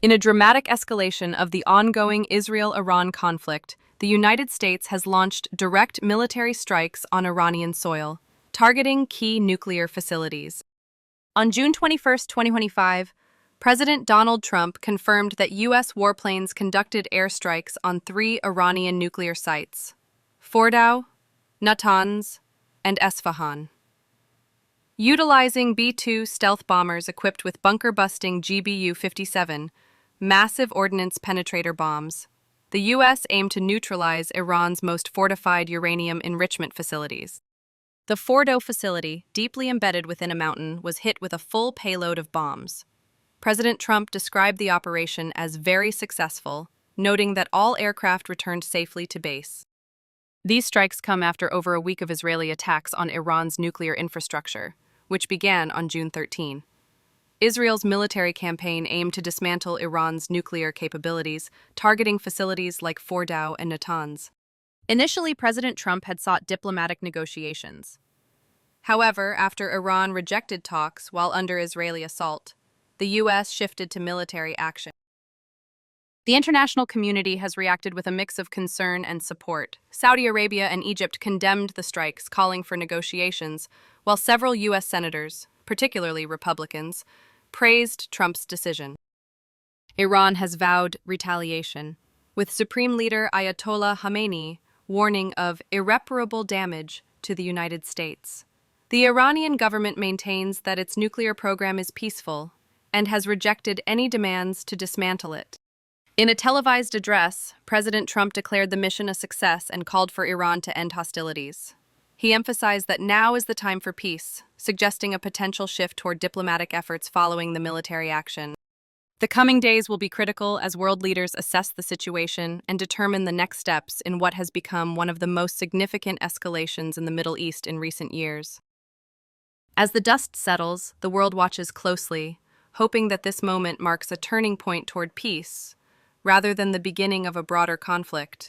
In a dramatic escalation of the ongoing Israel-Iran conflict, the United States has launched direct military strikes on Iranian soil, targeting key nuclear facilities. On June 21, 2025, President Donald Trump confirmed that U.S. warplanes conducted airstrikes on 3 Iranian nuclear sites: Fordow, Natanz, and Esfahan. Utilizing B-2 stealth bombers equipped with bunker-busting GBU-57, massive ordnance penetrator bombs, the U.S. aimed to neutralize Iran's most fortified uranium enrichment facilities. The Fordow facility, deeply embedded within a mountain, was hit with a full payload of bombs. President Trump described the operation as very successful, noting that all aircraft returned safely to base. These strikes come after over a week of Israeli attacks on Iran's nuclear infrastructure, which began on June 13. Israel's military campaign aimed to dismantle Iran's nuclear capabilities, targeting facilities like Fordow and Natanz. Initially, President Trump had sought diplomatic negotiations. However, after Iran rejected talks while under Israeli assault, the U.S. shifted to military action. The international community has reacted with a mix of concern and support. Saudi Arabia and Egypt condemned the strikes, calling for negotiations, while several U.S. senators, particularly Republicans, praised Trump's decision. Iran has vowed retaliation, with Supreme Leader Ayatollah Khamenei warning of irreparable damage to the United States. The Iranian government maintains that its nuclear program is peaceful and has rejected any demands to dismantle it. In a televised address, President Trump declared the mission a success and called for Iran to end hostilities. He emphasized that now is the time for peace, suggesting a potential shift toward diplomatic efforts following the military action. The coming days will be critical as world leaders assess the situation and determine the next steps in what has become one of the most significant escalations in the Middle East in recent years. As the dust settles, the world watches closely, hoping that this moment marks a turning point toward peace, rather than the beginning of a broader conflict.